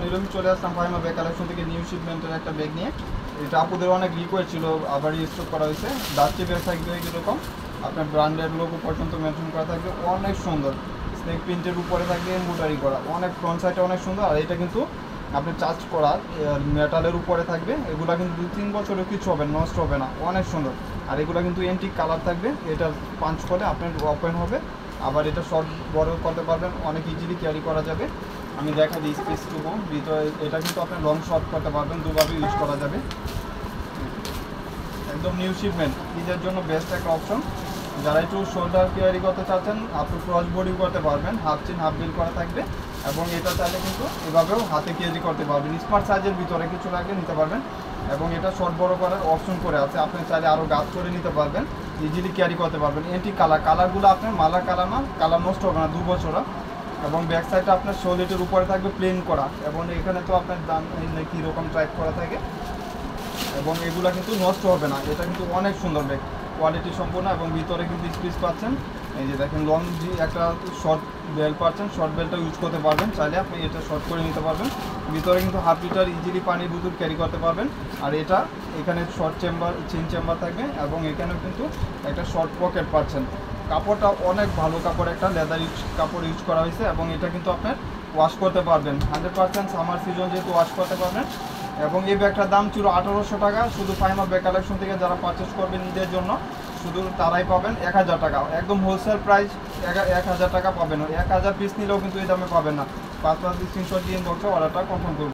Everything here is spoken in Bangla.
এরকম চলে আসলাম ফাহিমা ব্যাগ কালেকশন থেকে নিউ শিপমেন্টের একটা ব্যাগ নিয়ে। এটা আপুদের অনেক রিকোয়েস্ট ছিল, আবার স্টক করা হয়েছে। ডাস্টি ব্যাগ থাকবে এরকম, আপনার ব্র্যান্ডের লোগো পর্যন্ত মেনশন করা থাকবে, অনেক সুন্দর। স্নেক প্রিন্টের উপরে থাকবে এমব্রয়ডারি করা, অনেক ফ্রন্ট সাইডে অনেক সুন্দর। আর এটা কিন্তু আপনি চার্জ করা মেটালের উপরে থাকবে। এগুলো কিন্তু 2-3 বছরেও কিছু হবে, নষ্ট হবে না, অনেক সুন্দর। আর এগুলো কিন্তু এন্টিক কালার থাকবে। এটা পাঞ্চ করে আপনার ওপেন হবে, আবার এটা শর্ট বড় করতে পারবেন, অনেক ইজিলি ক্যারি করা যাবে। আমি দেখা দিই স্পেসটুকু ভিতরে। এটা কিন্তু আপনি লং শর্ট করতে পারবেন, দুভাবে ইউজ করা যাবে। একদম নিউ শিপমেন্ট, ঈদের জন্য বেস্ট একটা অপশন। যারা একটু শোল্ডার ক্যারি করতে চাচ্ছেন, আপনি ক্রস বডি করতে পারবেন, হাফ চিন হাফ বিল করা থাকবে। এবং এটা চাইলে কিন্তু এভাবেও হাতে ক্যারি করতে পারবেন। স্মার্ট সাইজের ভিতরে কিছু লাগলে নিতে পারবেন। এবং এটা শর্ট বড় করার অপশন করে আছে, আপনি চাইলে আরও গাছ করে নিতে পারবেন, ইজিলি ক্যারি করতে পারবেন। এন্টিক কালারগুলো আপনার মালা কালার না, কালার নষ্ট হবে না 2 বছর। এবং ব্যাক সাইডটা আপনার শোল্ডারের উপরে থাকবে প্লেন করা, এবং এখানে তো আপনার দাম কীরকম টাইপ করা থাকে, এবং এগুলো কিন্তু নষ্ট হবে না। এটা কিন্তু অনেক সুন্দর ব্যাগ, কোয়ালিটি সম্পূর্ণ। এবং ভিতরে কিন্তু স্পেস পাচ্ছেন, এই যে দেখেন লং জি একটা শর্ট বেল্ট পাচ্ছেন, শর্ট বেল্টটা ইউজ করতে পারবেন, চাইলে আপনি এটা শর্ট করে নিতে পারবেন। ভিতরে কিন্তু হাফ লিটার ইজিলি পানির বোতল ক্যারি করতে পারবেন। আর এটা এখানে শর্ট চেন চেম্বার থাকবে, এবং এখানেও কিন্তু একটা শর্ট পকেট পাচ্ছেন। কাপড়টা অনেক ভালো কাপড়, একটা লেদার কাপড় ইউজ করা হয়েছে। এবং এটা কিন্তু আপনার ওয়াশ করতে পারবেন 100%, সামার সিজন যেহেতু ওয়াশ করতে পারবেন। এবং এই ব্যাগটার দাম ছিল 1800 টাকা। শুধু ফাহিমা ব্যাগ কালেকশন থেকে যারা পারচেস করবেন ঈদের জন্য, শুধু তারাই পাবেন 1000 টাকা। একদম হোলসেল প্রাইস 1000 টাকা পাবেন। 1000 পিস নিলেও কিন্তু এই দামে পাবেন না। 5 স্ক্রিনশট দিয়ে ইনবক্সে অর্ডারটা কনফার্ম করবেন।